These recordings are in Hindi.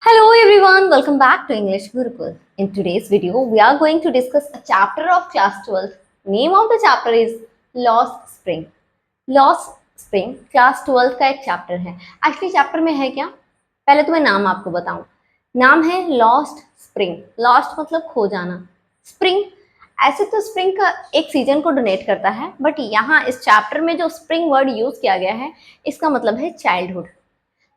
Hello everyone, welcome back to English Gurukul. In today's video, we are going to discuss a chapter of class 12. Name of the chapter is Lost Spring. Lost Spring class 12 का एक चैप्टर है. एक्चुअली चैप्टर में है क्या? पहले तो मैं नाम आपको बताऊं. नाम है Lost Spring. Lost मतलब खो जाना. Spring ऐसे तो स्प्रिंग का एक सीजन को डोनेट करता है, बट यहाँ इस चैप्टर में जो स्प्रिंग वर्ड यूज किया गया है, इसका मतलब है childhood.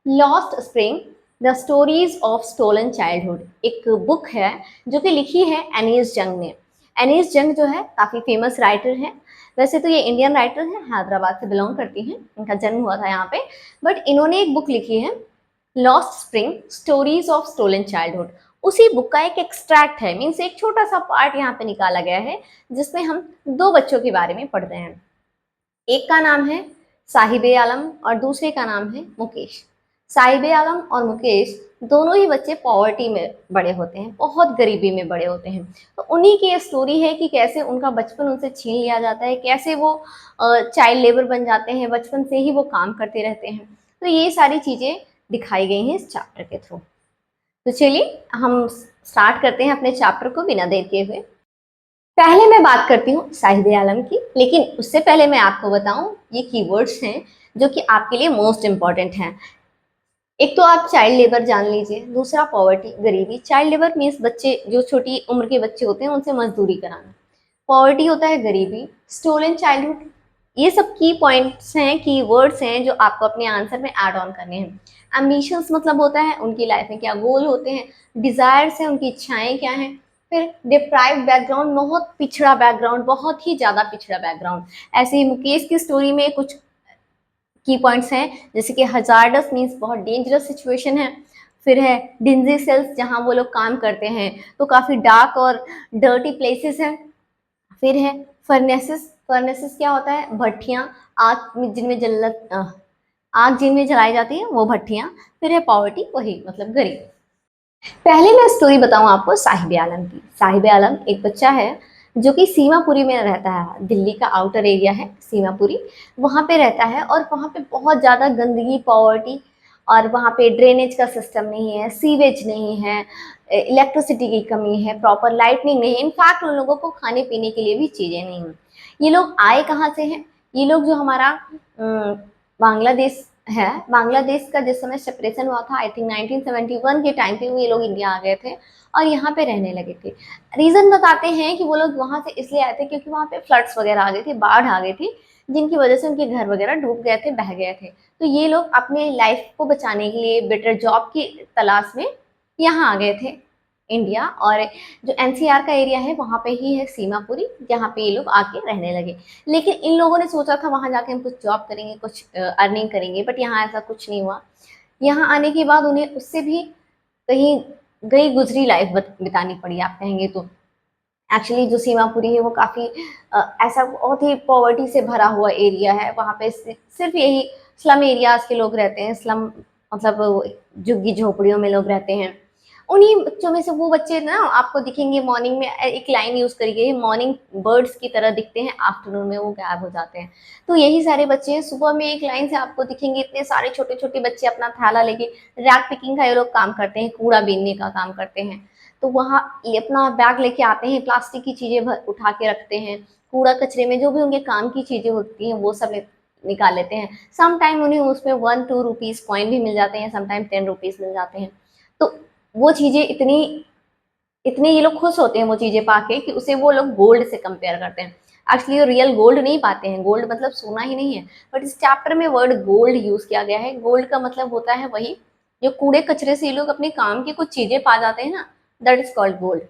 Lost spring the stories of stolen childhood एक बुक है जो कि लिखी है एनीस जंग ने. एनीस जंग जो है काफ़ी फेमस राइटर है. वैसे तो ये इंडियन राइटर है, हैदराबाद से बिलोंग करती हैं, इनका जन्म हुआ था यहाँ पे. बट इन्होंने एक बुक लिखी है lost spring stories of stolen childhood. उसी बुक का एक एक्सट्रैक्ट है, मीन्स एक छोटा सा पार्ट यहाँ पे निकाला गया है जिसमें हम दो बच्चों के बारे में पढ़ते हैं. एक का नाम है साहिबे आलम और दूसरे का नाम है मुकेश. साहिबे आलम और मुकेश दोनों ही बच्चे पॉवर्टी में बड़े होते हैं, बहुत गरीबी में बड़े होते हैं. तो उन्हीं की ये स्टोरी है कि कैसे उनका बचपन उनसे छीन लिया जाता है, कैसे वो चाइल्ड लेबर बन जाते हैं, बचपन से ही वो काम करते रहते हैं. तो ये सारी चीज़ें दिखाई गई हैं इस चैप्टर के थ्रू. तो चलिए हम स्टार्ट करते हैं अपने चैप्टर को बिना देर किए हुए. पहले मैं बात करती हूँ साहिबे आलम की, लेकिन उससे पहले मैं आपको बताऊँ ये कीवर्ड्स हैं जो कि आपके लिए मोस्ट इम्पॉर्टेंट हैं. एक तो आप चाइल्ड लेबर जान लीजिए, दूसरा पॉवर्टी गरीबी. चाइल्ड लेबर मीन्स बच्चे जो छोटी उम्र के बच्चे होते हैं उनसे मजदूरी कराना. पॉवर्टी होता है गरीबी. Stolen childhood. ये सब की पॉइंट्स हैं, की वर्ड्स हैं जो आपको अपने आंसर में ऐड ऑन करने हैं. एम्बिशंस मतलब होता है उनकी लाइफ में क्या गोल होते हैं. डिजायर्स हैं, उनकी इच्छाएं क्या हैं. फिर डिप्राइव्ड बैकग्राउंड, बहुत पिछड़ा बैकग्राउंड, बहुत ही ज़्यादा पिछड़ा बैकग्राउंड. ऐसे ही मुकेश की स्टोरी में कुछ की पॉइंट्स हैं जैसे कि हजार्डस मीन्स बहुत डेंजरस सिचुएशन है. फिर है डिंजी सेल्स, जहाँ वो लोग काम करते हैं तो काफ़ी डार्क और डर्टी प्लेसेस हैं. फिर है फर्नेसेस. फर्नेसेस क्या होता है? भट्टियाँ, आग जिनमें आग जिनमें जलाई जाती है वो भट्टियाँ. फिर है पॉवर्टी, वही मतलब गरीब. पहले मैं स्टोरी बताऊं आपको साहिबे आलम की. साहिबे आलम एक बच्चा है जो कि सीमापुरी में रहता है. दिल्ली का आउटर एरिया है सीमापुरी, वहाँ पे रहता है. और वहाँ पे बहुत ज़्यादा गंदगी, पॉवर्टी, और वहाँ पे ड्रेनेज का सिस्टम नहीं है, सीवेज नहीं है, इलेक्ट्रिसिटी की कमी है, प्रॉपर लाइटनिंग नहीं है. इनफैक्ट उन लोगों को खाने पीने के लिए भी चीज़ें नहीं हैं. ये लोग आए कहाँ से हैं? ये लोग जो हमारा बांग्लादेश है, बांग्लादेश का जिस समय सेपरेशन हुआ था, आई थिंक 1971 के टाइम पे ये लोग इंडिया आ गए थे और यहाँ पे रहने लगे थे. रीज़न बताते हैं कि वो लोग वहाँ से इसलिए आए थे क्योंकि वहाँ पे फ्लड्स वगैरह आ गई थी, बाढ़ आ गई थी, जिनकी वजह से उनके घर वगैरह डूब गए थे, बह गए थे. तो ये लोग अपने लाइफ को बचाने के लिए बेटर जॉब की तलाश में यहाँ आ गए थे इंडिया. और जो एनसीआर का एरिया है वहाँ पे ही है सीमापुरी, जहाँ पे ये लोग आके रहने लगे. लेकिन इन लोगों ने सोचा था वहाँ जाके हम कुछ जॉब करेंगे, कुछ अर्निंग करेंगे, बट यहाँ ऐसा कुछ नहीं हुआ. यहाँ आने के बाद उन्हें उससे भी कहीं गई गुजरी लाइफ बितानी पड़ी, आप कहेंगे तो. एक्चुअली जो सीमापुरी है वो काफ़ी ऐसा बहुत ही पॉवर्टी से भरा हुआ एरिया है. वहाँ पे सिर्फ यही स्लम एरियाज के लोग रहते हैं. स्लम मतलब झुग्गी झोपड़ियों में लोग रहते हैं. उन्हीं बच्चों में से वो बच्चे ना आपको दिखेंगे, मॉर्निंग में एक लाइन यूज़ करी गई है, मॉर्निंग बर्ड्स की तरह दिखते हैं, आफ्टरनून में वो गायब हो जाते हैं. तो यही सारे बच्चे हैं. सुबह में एक लाइन से आपको दिखेंगे इतने सारे छोटे छोटे बच्चे अपना थैला लेके, रैक पिकिंग का ये लोग काम करते हैं, कूड़ा बीनने का काम करते हैं. तो वहाँ ये अपना बैग लेके आते हैं, प्लास्टिक की चीज़ें उठा के रखते हैं. कूड़ा कचरे में जो भी उनके काम की चीज़ें होती हैं वो सब निकाल लेते हैं. सम टाइम उन्हें उसमें 1-2 रुपीज़ कॉइन भी मिल जाते हैं, सम टाइम 10 रुपीज़ मिल जाते हैं. तो वो चीज़ें इतनी इतने ये लोग खुश होते हैं वो चीज़ें पाके कि उसे वो लोग गोल्ड से कंपेयर करते हैं. एक्चुअली वो रियल गोल्ड नहीं पाते हैं, गोल्ड मतलब सोना ही नहीं है, बट इस चैप्टर में वर्ड गोल्ड यूज़ किया गया है. गोल्ड का मतलब होता है वही जो कूड़े कचरे से ये लोग अपने काम की कुछ चीज़ें पा जाते हैं ना, दैट इज कॉल्ड गोल्ड.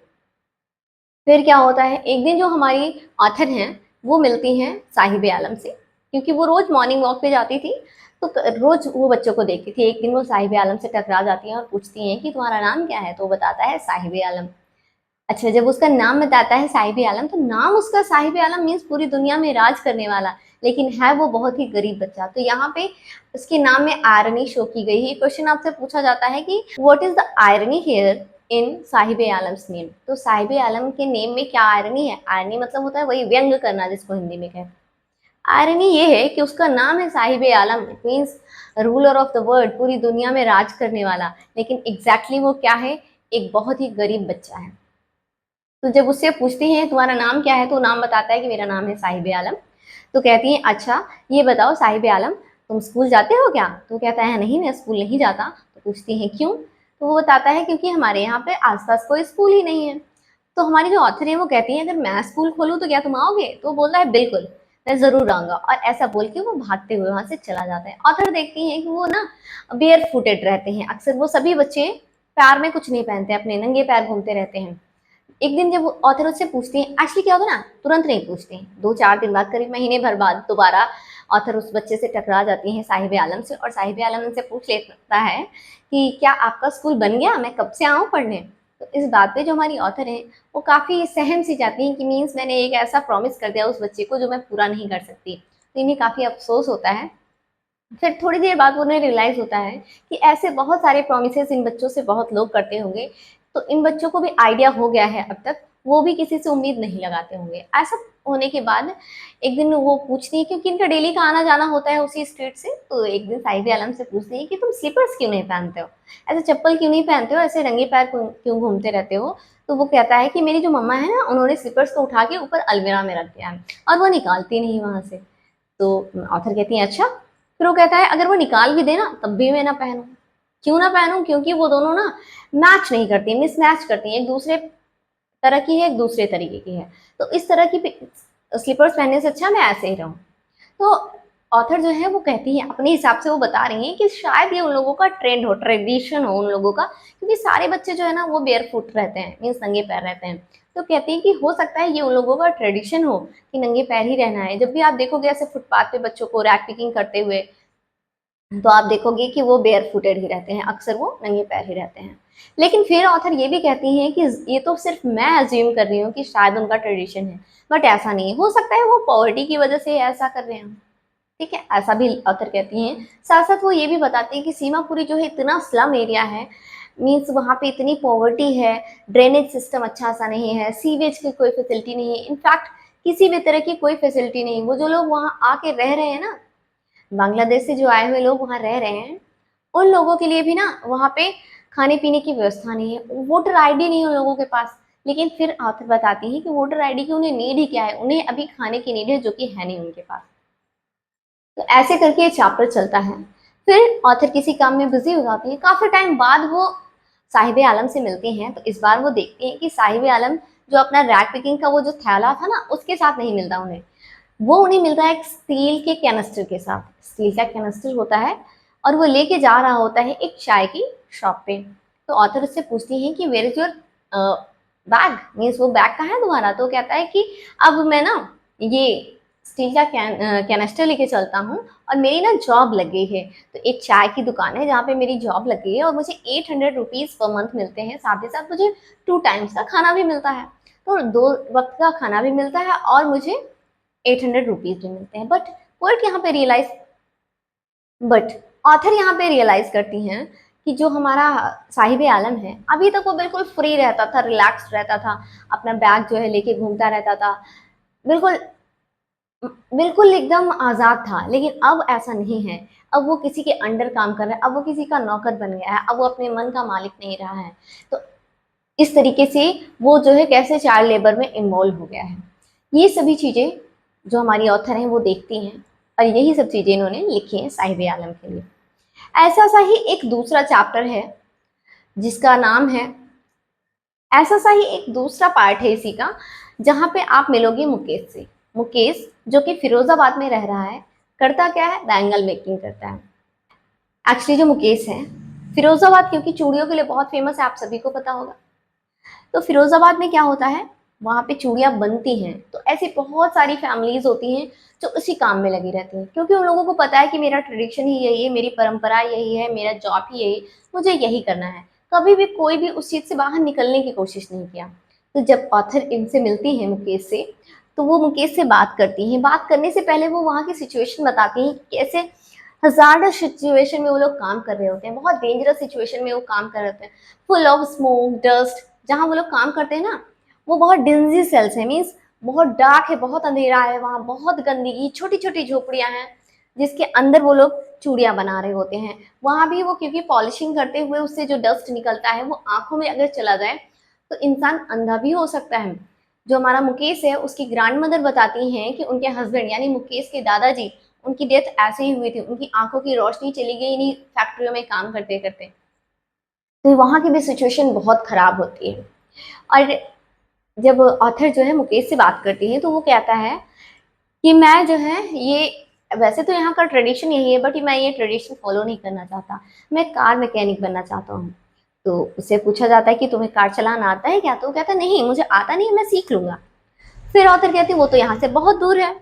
फिर क्या होता है, एक दिन जो हमारी ऑथर हैं वो मिलती हैं साहिबे आलम से, क्योंकि वो रोज़ मॉर्निंग वॉक पे जाती थी तो रोज़ वो बच्चों को देखती थी. एक दिन वो साहिबे आलम से टकरा जाती हैं और पूछती हैं कि तुम्हारा नाम क्या है? तो वो बताता है साहिबे आलम. अच्छा, जब उसका नाम बताता है साहिबे आलम, तो नाम उसका साहिबे आलम मीन्स पूरी दुनिया में राज करने वाला, लेकिन है वो बहुत ही गरीब बच्चा. तो यहाँ पे उसके नाम में आयरनी शो की गई है. क्वेश्चन आपसे पूछा जाता है कि what is the irony here in Sahibe Alam's name. तो साहिबे आलम के नेम में क्या आयरनी है? आयरनी मतलब होता है वही व्यंग करना, जिसको हिंदी में कहते हैं. आयरनी ये है कि उसका नाम है Sahib Alam, it means ruler of the world, पूरी दुनिया में राज करने वाला, लेकिन एग्जैक्टली वो क्या है, एक बहुत ही गरीब बच्चा है। तो जब उससे पूछते हैं तुम्हारा नाम क्या है, तो नाम बताता है कि मेरा नाम है साहिब आलम। तो कहती है अच्छा ये बताओ साहिब आलम, तुम स्कूल जाते हो क्या? तो कहता है नहीं मैं स्कूल नहीं जाता। तो पूछती हैं क्यों? तो वो बताता है क्योंकि हमारे यहाँ पे आसपास कोई स्कूल ही नहीं है। तो हमारी जो ऑथर है वो कहती है अगर मैं स्कूल खोलूँ तो क्या तुम आओगे? तो वो बोलता है बिल्कुल, मैं जरूर आऊंगा, और ऐसा बोल के वो भागते हुए वहां से चला जाता है। ऑथर देखती है कि वो ना बेयर फुटेड रहते हैं, अक्सर वो सभी बच्चे पैर में कुछ नहीं पहनते, अपने नंगे पैर घूमते रहते हैं। एक दिन जब ऑथर उससे पूछते हैं, एक्चुअली क्या होता है ना, तुरंत नहीं पूछते हैं, 2-4 दिन बाद, करीब महीने भर बाद दोबारा ऑथर उस बच्चे से टकरा जाती हैं साहिब आलम से, और साहिब आलम उनसे पूछ लेता है कि क्या आपका स्कूल बन गया, मैं कब से आऊँ पढ़ने? तो इस बात पे जो हमारी ऑथर है वो काफ़ी सहम सी जाती हैं कि मीन्स मैंने एक ऐसा प्रॉमिस कर दिया उस बच्चे को जो मैं पूरा नहीं कर सकती। तो इन्हें काफ़ी अफसोस होता है। फिर थोड़ी देर बाद उन्हें रियलाइज होता है कि ऐसे बहुत सारे प्रोमिसेस इन बच्चों से बहुत लोग करते होंगे, तो इन बच्चों को भी आइडिया हो गया है अब तक, वो भी किसी से उम्मीद नहीं लगाते होंगे। ऐसा होने के बाद एक दिन वो पूछती है, क्योंकि इनका डेली का आना जाना होता है उसी स्ट्रीट से, तो एक दिन साहिब आलम से पूछती है कि तुम स्लीपर्स क्यों नहीं पहनते हो, ऐसे चप्पल क्यों नहीं पहनते हो, ऐसे रंगे पैर क्यों घूमते रहते हो? तो वो कहता है कि मेरी जो मम्मा है ना, उन्होंने स्लीपर्स को उठा के ऊपर अलमीरा में रख दिया है और वो निकालती नहीं वहां से। तो ऑथर कहती है अच्छा। फिर वो कहता है अगर वो निकाल भी दे ना तब भी मैं ना पहनूं। क्यों ना पहनूं? क्योंकि वो दोनों ना मैच नहीं करती, मिसमैच करती हैं, एक दूसरे तरह की है, एक दूसरे तरीके की है। तो इस तरह की स्लीपर्स पहनने से अच्छा मैं ऐसे ही रहूं। तो ऑथर जो है वो कहती है, अपने हिसाब से वो बता रही हैं कि शायद ये उन लोगों का ट्रेंड हो, ट्रेडिशन हो उन लोगों का, क्योंकि सारे बच्चे जो है ना वो बेयर फुट रहते हैं, मीन्स नंगे पैर रहते हैं। तो कहती है कि हो सकता है ये उन लोगों का ट्रेडिशन हो कि नंगे पैर ही रहना है। जब भी आप देखोगे ऐसे फुटपाथ पे बच्चों को रैक पिकिंग करते हुए, तो आप देखोगे कि वो बेयर फुटेड ही रहते हैं, अक्सर वो नंगे पैर ही रहते हैं। लेकिन फिर ऑथर ये भी कहती हैं कि ये तो सिर्फ मैं अज्यूम कर रही हूँ कि शायद उनका ट्रेडिशन है, बट ऐसा नहीं है, हो सकता है वो पॉवर्टी की वजह से ऐसा कर रहे हैं। ठीक है, ऐसा भी ऑथर कहती हैं। साथ साथ वो ये भी बताती हैं कि सीमापुरी जो है इतना स्लम एरिया है, मीन्स वहाँ पे इतनी पॉवर्टी है, ड्रेनेज सिस्टम अच्छा सा नहीं है, सीवेज की कोई फैसिलिटी नहीं है, इनफैक्ट किसी भी तरह की कोई फैसिलिटी नहीं। वो जो लोग वहाँ आके रह रहे हैं ना, बांग्लादेश से जो आए हुए लोग वहाँ रह रहे हैं, उन लोगों के लिए भी ना वहाँ पे खाने पीने की व्यवस्था नहीं है, वोटर आईडी नहीं है उन लोगों के पास। लेकिन फिर ऑथर बताती है कि वोटर आईडी की उन्हें नीड ही क्या है, उन्हें अभी खाने की नीड है जो कि है नहीं उनके पास। तो ऐसे करके ये चैप्टर चलता है। फिर ऑथर किसी काम में बिजी हो जाती है, काफी टाइम बाद वो साहिब आलम से मिलती हैं। तो इस बार वो देखती हैं कि साहिब आलम जो अपना रैक पिकिंग का वो जो थैला था ना उसके साथ नहीं मिलता उन्हें, वो उन्हें मिलता है एक स्टील के कैनिस्टर के साथ। स्टील का कैनिस्टर होता है और वो लेके जा रहा होता है एक चाय की शॉप पे। तो ऑथर उससे पूछती है कि where is your bag, means वो बैग कहाँ है तुम्हारा? तो कहता है कि अब मैं ना ये स्टील का कैनिस्टर लेके चलता हूँ और मेरी ना जॉब लग गई है। तो एक चाय की दुकान है जहाँ पे मेरी जॉब लग गई है और मुझे 800 रुपीज़ पर मंथ मिलते हैं, साथ ही साथ मुझे 2 टाइम्स का खाना भी मिलता है। तो 2 वक्त का खाना भी मिलता है और मुझे 800 रुपीज़ भी मिलते हैं। बट ऑथर यहाँ पे रियलाइज करती हैं कि जो हमारा साहिब आलम है, अभी तक वो बिल्कुल फ्री रहता था, रिलैक्स रहता था, अपना बैग जो है लेके घूमता रहता था, बिल्कुल बिल्कुल एकदम आज़ाद था। लेकिन अब ऐसा नहीं है, अब वो किसी के अंडर काम कर रहा है, अब वो किसी का नौकर बन गया है, अब वो अपने मन का मालिक नहीं रहा है। तो इस तरीके से वो जो है कैसे चाइल्ड लेबर में इन्वॉल्व हो गया है। ये सभी चीज़ें जो हमारी ऑथर हैं वो देखती हैं, और यही सब चीज़ें इन्होंने लिखी हैं साहिब आलम के लिए। ऐसा सा ही एक दूसरा चैप्टर है जिसका नाम है, ऐसा सा ही एक दूसरा पार्ट है इसी का, जहाँ पे आप मिलोगे मुकेश से। मुकेश जो कि फिरोजाबाद में रह रहा है, करता क्या है, बैंगल मेकिंग करता है। एक्चुअली जो मुकेश है, फिरोजाबाद क्योंकि चूड़ियों के लिए बहुत फेमस है, आप सभी को पता होगा। तो फिरोजाबाद में क्या होता है, वहाँ पे चूड़ियाँ बनती हैं, तो ऐसी बहुत सारी फैमिलीज होती हैं जो उसी काम में लगी रहती हैं, क्योंकि उन लोगों को पता है कि मेरा ट्रेडिशन ही यही है, मेरी परंपरा यही है, मेरा जॉब ही यही, मुझे यही करना है। कभी भी कोई भी उस चीज़ से बाहर निकलने की कोशिश नहीं किया। तो जब ऑथर इनसे मिलती हैं मुकेश से, तो वो मुकेश से बात करती हैं। बात करने से पहले वो वहाँ की सिचुएशन बताती हैं कि कैसे हजार्डस सिचुएशन में वो लोग काम कर रहे होते हैं, बहुत डेंजरस सिचुएशन में वो काम कर रहे होते हैं, फुल ऑफ स्मोक डस्ट। जहाँ वो लोग काम करते हैं ना, वो बहुत डिंजी सेल्स है, मीन्स बहुत डार्क है, बहुत अंधेरा है, वहाँ बहुत गंदगी, छोटी छोटी झोपड़ियाँ हैं जिसके अंदर वो लोग चूड़ियाँ बना रहे होते हैं। वहाँ भी वो क्योंकि पॉलिशिंग करते हुए उससे जो डस्ट निकलता है वो आंखों में अगर चला जाए तो इंसान अंधा भी हो सकता है। जो हमारा मुकेश है उसकी ग्रैंड मदर बताती हैं कि उनके हस्बैंड यानी मुकेश के दादाजी, उनकी डेथ ऐसे ही हुई थी, उनकी आंखों की रोशनी चली गई इन्हीं फैक्ट्रियों में काम करते करते। तो वहाँ की भी सिचुएशन बहुत खराब होती है। और जब ऑथर जो है मुकेश से बात करती है तो वो कहता है कि मैं जो है ये, वैसे तो यहाँ का ट्रेडिशन यही है बट मैं ये ट्रेडिशन फॉलो नहीं करना चाहता, मैं कार मैकेनिक बनना चाहता हूँ। तो उससे पूछा जाता है कि तुम्हें कार चलाना आता है क्या, तो वो कहता है नहीं मुझे आता नहीं है, मैं सीख लूंगा। फिर ऑथर कहती है वो तो यहाँ से बहुत दूर है,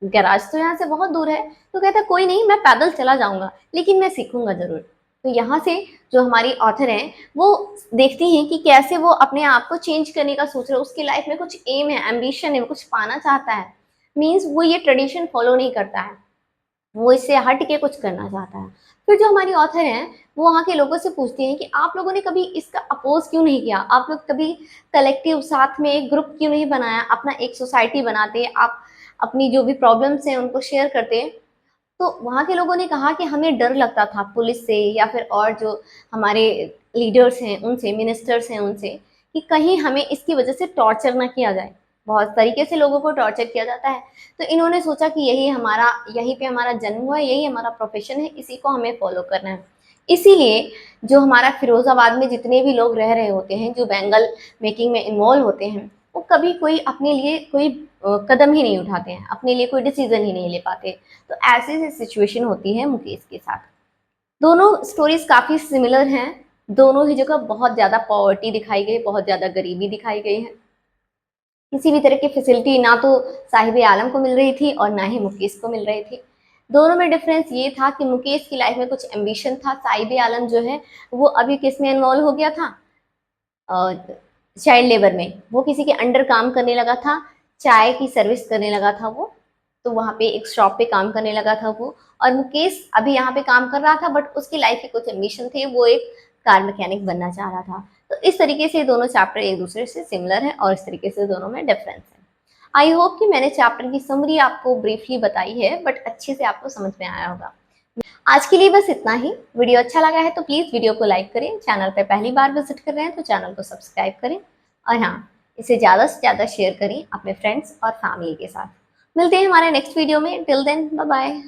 गैराज तो यहाँ से बहुत दूर है। तो कहता है कोई नहीं, मैं पैदल चला जाऊंगा लेकिन मैं सीखूंगा जरूर। तो यहाँ से जो हमारी ऑथर हैं वो देखती हैं कि कैसे वो अपने आप को चेंज करने का सोच रहा है, उसकी लाइफ में कुछ एम है, एम्बिशन है, वो कुछ पाना चाहता है। मीन्स वो ये ट्रेडिशन फॉलो नहीं करता है, वो इससे हट के कुछ करना चाहता है। फिर जो हमारी ऑथर हैं वो वहाँ के लोगों से पूछती हैं कि आप लोगों ने कभी इसका अपोज क्यों नहीं किया, आप लोग कभी कलेक्टिव साथ में एक ग्रुप क्यों नहीं बनाया, अपना एक सोसाइटी बनाते, आप अपनी जो भी प्रॉब्लम्स हैं उनको शेयर करते। तो वहाँ के लोगों ने कहा कि हमें डर लगता था पुलिस से या फिर और जो हमारे लीडर्स हैं उनसे, मिनिस्टर्स हैं उनसे, कि कहीं हमें इसकी वजह से टॉर्चर ना किया जाए। बहुत तरीके से लोगों को टॉर्चर किया जाता है। तो इन्होंने सोचा कि यही हमारा, यहीं पे हमारा जन्म हुआ है, यही हमारा प्रोफेशन है, इसी को हमें फॉलो करना है। इसीलिए जो हमारा फिरोजाबाद में जितने भी लोग रह रहे होते हैं जो बैंगल मेकिंग में इन्वॉल्व होते हैं, वो कभी कोई अपने लिए कोई कदम ही नहीं उठाते हैं, अपने लिए कोई डिसीजन ही नहीं ले पाते। तो ऐसी सिचुएशन होती है मुकेश के साथ। दोनों स्टोरीज काफी सिमिलर हैं। दोनों ही जगह बहुत ज्यादा पॉवर्टी दिखाई गई, बहुत ज्यादा गरीबी दिखाई गई है। किसी भी तरह की फैसिलिटी ना तो साहिब आलम को मिल रही थी और ना ही मुकेश को मिल रही थी। दोनों में डिफरेंस ये था कि मुकेश की लाइफ में कुछ एम्बिशन था, साहिब आलम जो है वो अभी किस में इन्वॉल्व हो गया था, चाइल्ड लेबर में, वो किसी के अंडर काम करने लगा था, चाय की सर्विस करने लगा था वो। तो वहाँ पे एक शॉप पे काम करने लगा था वो। और मुकेश अभी यहाँ पे काम कर रहा था बट उसकी लाइफ के कुछ एम्बिशन थे, वो एक कार मैकेनिक बनना चाह रहा था। तो इस तरीके से दोनों चैप्टर एक दूसरे से सिमिलर है और इस तरीके से दोनों में डिफरेंस है। आई होप कि मैंने चैप्टर की समरी आपको ब्रीफली बताई है बट अच्छे से आपको समझ में आया होगा। आज के लिए बस इतना ही। वीडियो अच्छा लगा है तो प्लीज़ वीडियो को लाइक करें, चैनल पर पहली बार विजिट कर रहे हैं तो चैनल को सब्सक्राइब करें, और हाँ, इसे ज़्यादा से ज़्यादा शेयर करें अपने फ्रेंड्स और फैमिली के साथ। मिलते हैं हमारे नेक्स्ट वीडियो में। Till then bye bye.